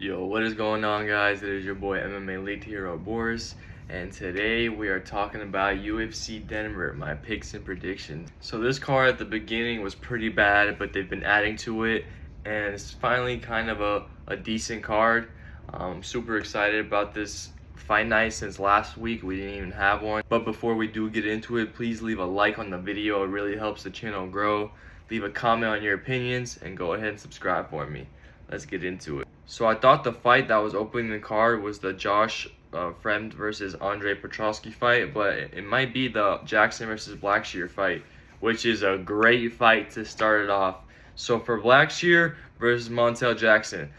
Yo, what is going on, guys? It is your boy MMA Elite Hero Boris, and today we are talking about UFC Denver, my picks and predictions. So this card at the beginning was pretty bad, but they've been adding to it, and it's finally kind of a decent card. I'm super excited about this fight night. Since last week we didn't even have one. But before we do get into it, please leave a like on the video. It really helps the channel grow. Leave a comment on your opinions and go ahead and subscribe for me. Let's get into it. So I thought the fight that was opening the card was the Josh Fremd versus Andre Petroski fight, but it might be the Jackson versus Blackshear fight, which is a great fight to start it off. So for Blackshear versus Montel Jackson,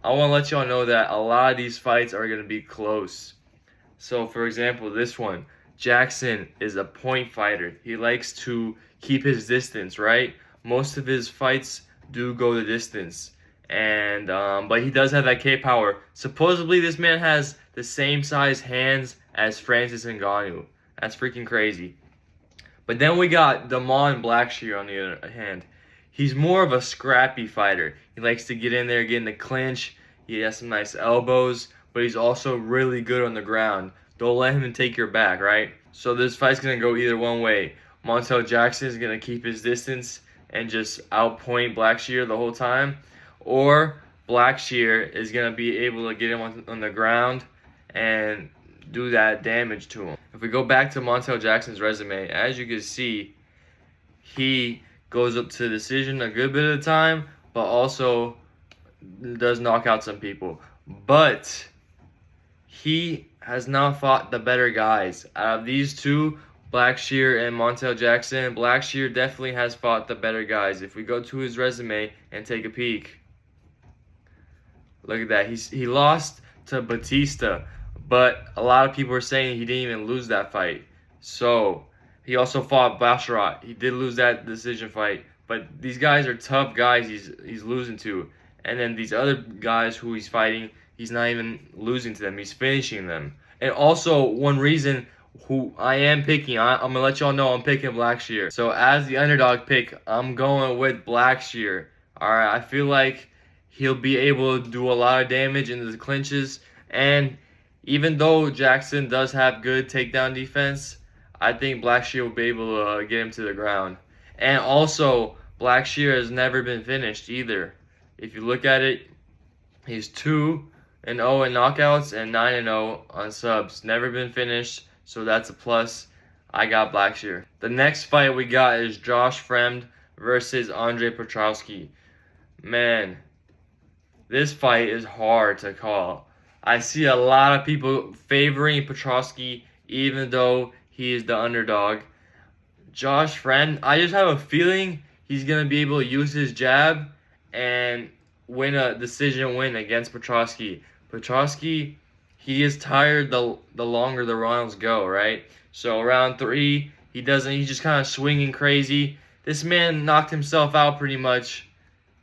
I want to let y'all know that a lot of these fights are going to be close. So for example, this one, Jackson is a point fighter. He likes to keep his distance, right? Most of his fights do go the distance. And but he does have that K power. Supposedly this man has the same size hands as Francis Ngannou. That's freaking crazy. But then we got Damon Blackshear on the other hand. He's more of a scrappy fighter. He likes to get in there, get in the clinch. He has some nice elbows, but he's also really good on the ground. Don't let him take your back, right? So this fight's gonna go either one way. Montel Jackson is gonna keep his distance and just outpoint Blackshear the whole time, or Blackshear is going to be able to get him on the ground and do that damage to him. If we go back to Montel Jackson's resume, as you can see, he goes up to decision a good bit of the time, but also does knock out some people. But he has not fought the better guys. Out of these two, Blackshear and Montel Jackson, Blackshear definitely has fought the better guys. If we go to his resume and take a peek, look at that. He lost to Batista, but a lot of people are saying he didn't even lose that fight. So he also fought Basharat. He did lose that decision fight, but these guys are tough guys he's losing to. And then these other guys who he's fighting, he's not even losing to them. He's finishing them. And also one reason who I am picking, I'm gonna let y'all know I'm picking Blackshear. So as the underdog pick, I'm going with Blackshear. Alright, I feel like he'll be able to do a lot of damage in the clinches, and even though Jackson does have good takedown defense, I think Blackshear will be able to get him to the ground. And also, Blackshear has never been finished either. If you look at it, he's 2-0 in knockouts and 9-0 on subs. Never been finished, so that's a plus. I got Blackshear. The next fight we got is Josh Fremd versus Andre Petroski. Man, this fight is hard to call. I see a lot of people favoring Petroski even though he is the underdog. Josh Fremd, I just have a feeling he's going to be able to use his jab and win a decision win against Petroski. Petroski, he is tired the longer the rounds go, right? So round 3, he's just kind of swinging crazy. This man knocked himself out pretty much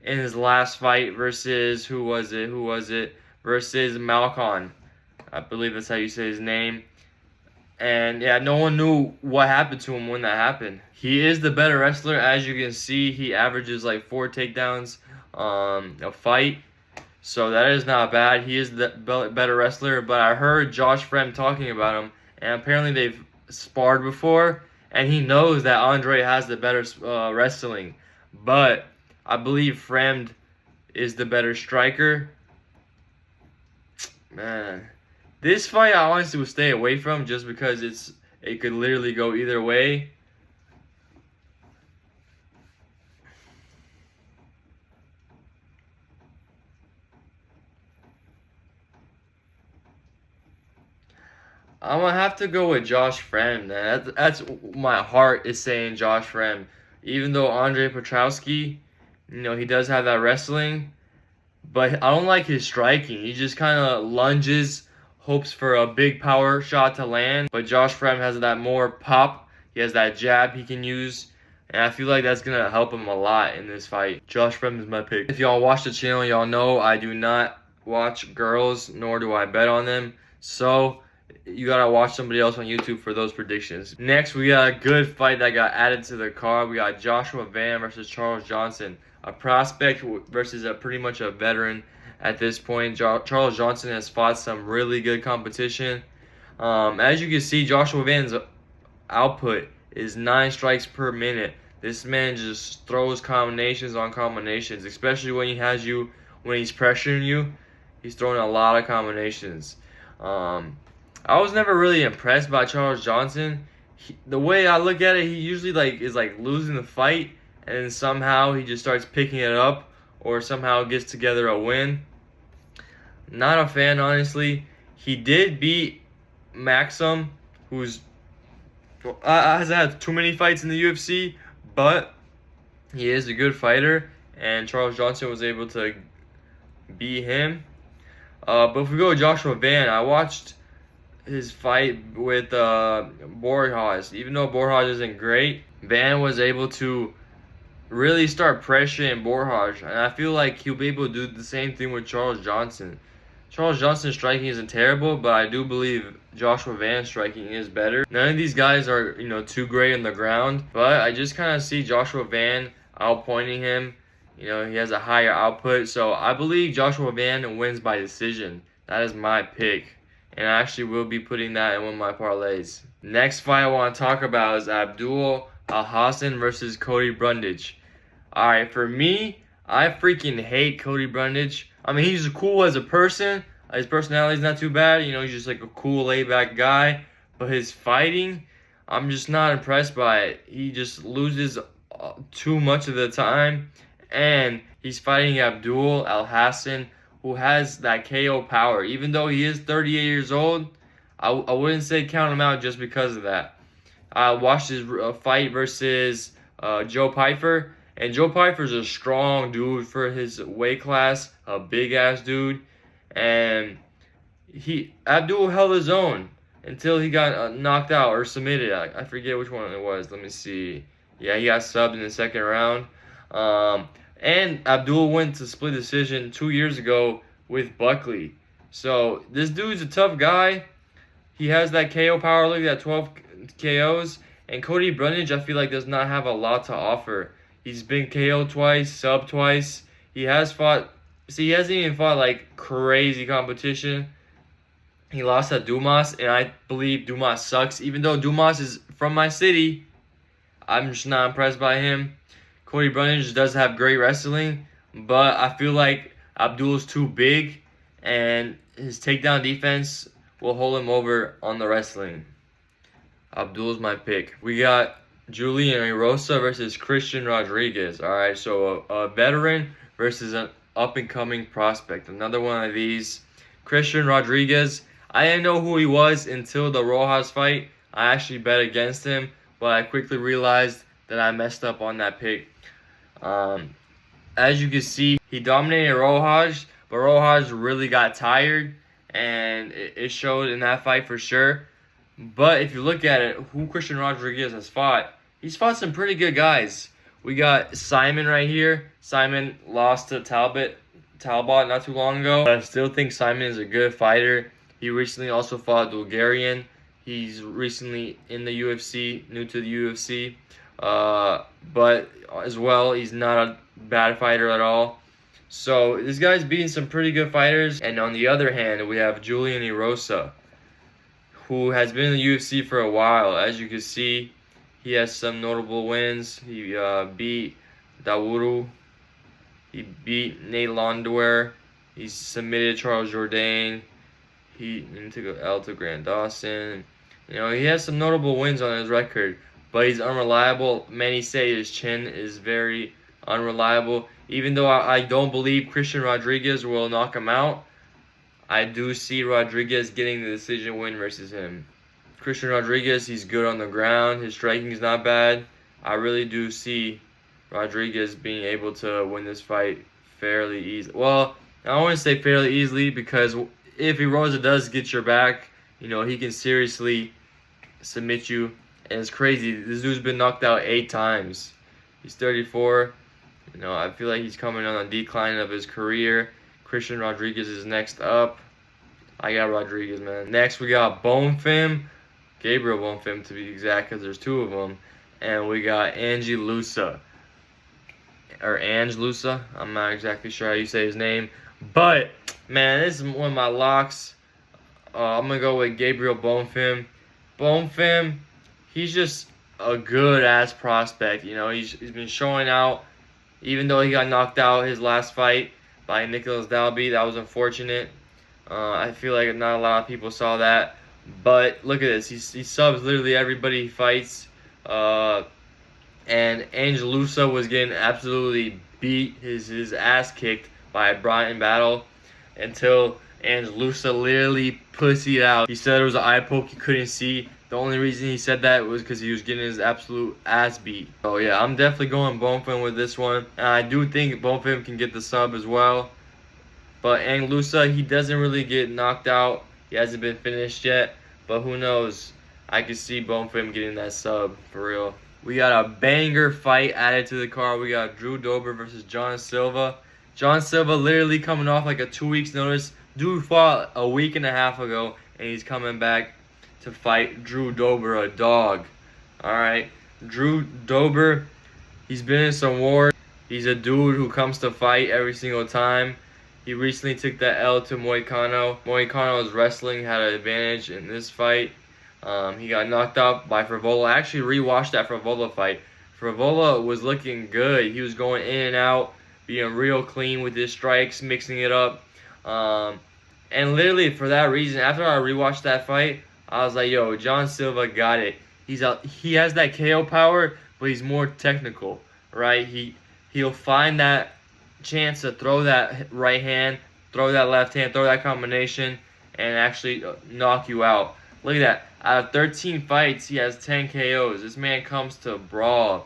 in his last fight versus, who was it? Versus Malcon. I believe that's how you say his name. And yeah, no one knew what happened to him when that happened. He is the better wrestler. As you can see, he averages like 4 takedowns a fight. So that is not bad. He is the better wrestler. But I heard Josh Fremd talking about him, and apparently they've sparred before, and he knows that Andre has the better wrestling. But I believe Fremd is the better striker. Man, this fight I honestly would stay away from just because it could literally go either way. I'm gonna have to go with Josh Fremd, man. That's my heart is saying Josh Fremd. Even though Andre Petroski, he does have that wrestling, but I don't like his striking. He just kind of lunges, hopes for a big power shot to land. But Josh Fremd has that more pop. He has that jab he can use, and I feel like that's going to help him a lot in this fight. Josh Fremd is my pick. If y'all watch the channel, y'all know I do not watch girls, nor do I bet on them. So you gotta watch somebody else on YouTube for those predictions. Next, we got a good fight that got added to the card. We got Joshua Van versus Charles Johnson, a prospect versus pretty much a veteran at this point. Charles Johnson has fought some really good competition. As you can see, Joshua Van's output is 9 strikes per minute. This man just throws combinations on combinations, especially when he has you, when he's pressuring you. He's throwing a lot of combinations. I was never really impressed by Charles Johnson. The way I look at it, he usually is losing the fight, and then somehow he just starts picking it up, or somehow gets together a win. Not a fan, honestly. He did beat Maxim, who's hasn't had too many fights in the UFC, but he is a good fighter, and Charles Johnson was able to beat him. But if we go to Joshua Van, I watched his fight with Borjas. Even though Borjas isn't great, Van was able to really start pressuring Borjas, and I feel like he'll be able to do the same thing with Charles Johnson. Charles Johnson's striking isn't terrible, but I do believe Joshua Van's striking is better. None of these guys are, too great on the ground, but I just kind of see Joshua Van outpointing him. He has a higher output, so I believe Joshua Van wins by decision. That is my pick, and I actually will be putting that in one of my parlays. Next fight I want to talk about is Abdul Alhassan versus Cody Brundage. Alright, for me, I freaking hate Cody Brundage. I mean, he's cool as a person. His personality's not too bad. He's just like a cool, laid-back guy. But his fighting, I'm just not impressed by it. He just loses too much of the time. And he's fighting Abdul Alhassan, who has that KO power. Even though he is 38 years old, I wouldn't say count him out just because of that. I watched his fight versus Joe Pyfer. And Joe Pyfer's a strong dude for his weight class, a big-ass dude. And Abdul held his own until he got knocked out or submitted. I forget which one it was. Let me see. Yeah, he got subbed in the second round. And Abdul went to split decision 2 years ago with Buckley. So this dude's a tough guy. He has that KO power. Look at that, 12 KOs. And Cody Brundage, I feel like, does not have a lot to offer. He's been KO'd twice, subbed twice. He hasn't even fought like crazy competition. He lost at Dumas, and I believe Dumas sucks. Even though Dumas is from my city, I'm just not impressed by him. Cody Brundage does have great wrestling, but I feel like Abdul's too big, and his takedown defense will hold him over on the wrestling. Abdul's my pick. We got Julian Erosa versus Christian Rodriguez. Alright, so a veteran versus an up-and-coming prospect. Another one of these. Christian Rodriguez, I didn't know who he was until the Rojas fight. I actually bet against him, but I quickly realized that I messed up on that pick. As you can see, he dominated Rojas, but Rojas really got tired, and it showed in that fight for sure. But if you look at it, who Christian Rodriguez has fought, he's fought some pretty good guys. We got Simon right here. Simon lost to Talbot not too long ago. I still think Simon is a good fighter. He recently also fought Bulgarian. He's recently in the UFC, new to the UFC. But as well, he's not a bad fighter at all. So this guy's beating some pretty good fighters. And on the other hand, we have Julian Erosa, who has been in the UFC for a while. As you can see, he has some notable wins. He beat Dawodu. He beat Nate Landwehr. He submitted Charles Jourdain. He took an L to Grant Dawson. He has some notable wins on his record, but he's unreliable. Many say his chin is very unreliable. Even though I don't believe Christian Rodriguez will knock him out, I do see Rodriguez getting the decision win versus him. Christian Rodriguez, he's good on the ground. His striking is not bad. I really do see Rodriguez being able to win this fight fairly easily. Well, I don't want to say fairly easily, because if Erosa does get your back, he can seriously submit you. And it's crazy. This dude's been knocked out 8 times. He's 34. I feel like he's coming on a decline of his career. Christian Rodriguez is next up. I got Rodriguez, man. Next, we got Bonfim. Gabriel Bonfim, to be exact, because there's 2 of them. And we got Loosa. Or Loosa. I'm not exactly sure how you say his name. But man, this is one of my locks. I'm gonna go with Gabriel Bonfim. Bonfim, he's just a good ass prospect. You know, he's been showing out, even though he got knocked out his last fight by Nicholas Dalby. That was unfortunate. I feel like not a lot of people saw that. But look at this. He subs literally everybody he fights. And Loosa was getting absolutely beat, his ass kicked by Brian Battle until Loosa literally pussied out. He said it was an eye poke he couldn't see. The only reason he said that was because he was getting his absolute ass beat. So yeah, I'm definitely going Bonfim with this one. And I do think Bonfim can get the sub as well. But Loosa, he doesn't really get knocked out. He hasn't been finished yet. But who knows? I could see Bonfim getting that sub for real. We got a banger fight added to the card. We got Drew Dober versus John Silva. John Silva literally coming off like a 2 weeks notice. Dude fought a week and a half ago, and he's coming back to fight Drew Dober, a dog. Alright, Drew Dober, he's been in some wars. He's a dude who comes to fight every single time. He recently took that L to Moicano. Moicano's wrestling had an advantage in this fight. He got knocked out by Frevola. I actually rewatched that Frevola fight. Frevola was looking good. He was going in and out, being real clean with his strikes, mixing it up. And literally for that reason, after I rewatched that fight, I was like, yo, John Silva got it. He has that KO power, but he's more technical, right? He'll find that chance to throw that right hand, throw that left hand, throw that combination, and actually knock you out. Look at that. Out of 13 fights, he has 10 KOs. This man comes to brawl.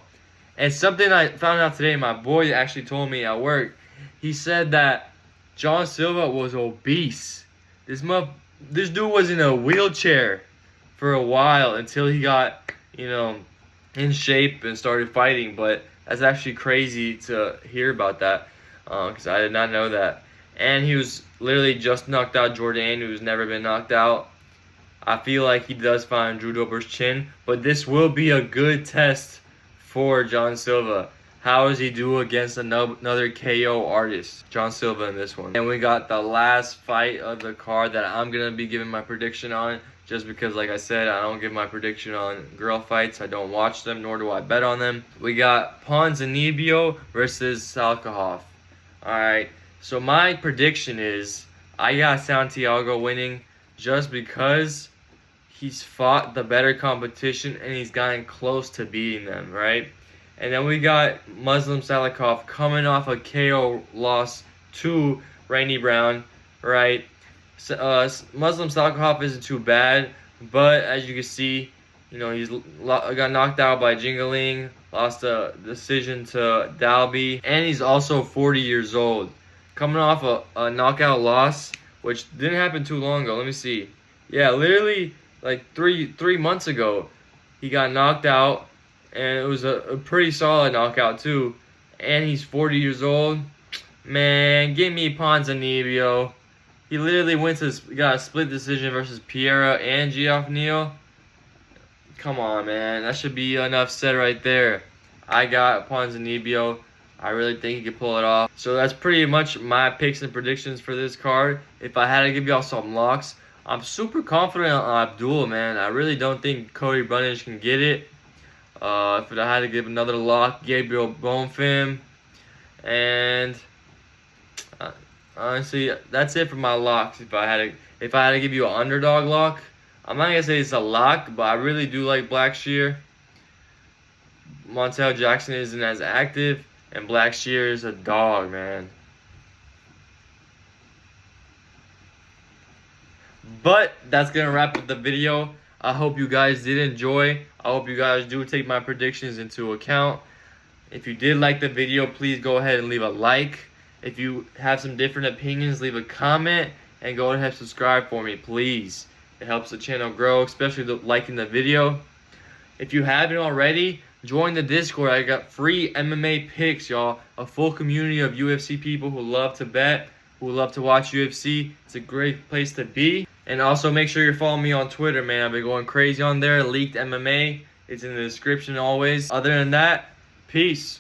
And something I found out today, my boy actually told me at work, he said that John Silva was obese. This dude was in a wheelchair for a while until he got, you know, in shape and started fighting. But that's actually crazy to hear about that, because I did not know that. And he was literally just knocked out Jordan, who's never been knocked out. I feel like he does find Drew Dober's chin, but this will be a good test for John Silva. How does he do against another KO artist? John Silva in this one. And we got the last fight of the card that I'm going to be giving my prediction on, just because, like I said, I don't give my prediction on girl fights. I don't watch them, nor do I bet on them. We got Ponzinibbio versus Salikhov. Alright, so my prediction is I got Santiago winning just because he's fought the better competition and he's gotten close to beating them, right? And then we got Muslim Salikhov coming off a KO loss to Randy Brown, right? Muslim Salikhov isn't too bad, but as you can see, you know, he's got knocked out by Jingaling, lost a decision to Dalby, and he's also 40 years old. Coming off a knockout loss, which didn't happen too long ago. Let me see. Yeah, literally like three months ago, he got knocked out, and it was a pretty solid knockout too. And he's 40 years old. Man, give me Ponzinibbio. He literally got a split decision versus Piera and Geoff Neal. Come on, man. That should be enough said right there. I got Ponzinibbio. I really think he could pull it off. So that's pretty much my picks and predictions for this card. If I had to give y'all some locks, I'm super confident on Abdul, man. I really don't think Cody Brundage can get it. If I had to give another lock, Gabriel Bonfim. And honestly, that's it for my locks. If I had to give you an underdog lock, I'm not gonna say it's a lock, but I really do like Blackshear. Montel Jackson isn't as active, and Blackshear is a dog, man. But that's gonna wrap up the video. I hope you guys did enjoy. I hope you guys do take my predictions into account. If you did like the video, please go ahead and leave a like. If you have some different opinions, leave a comment and go ahead and subscribe for me, please. It helps the channel grow, especially liking the video. If you haven't already, join the Discord. I got free MMA picks, y'all. A full community of UFC people who love to bet, who love to watch UFC. It's a great place to be. And also make sure you're following me on Twitter, man. I've been going crazy on there. Leaked MMA. It's in the description always. Other than that, peace.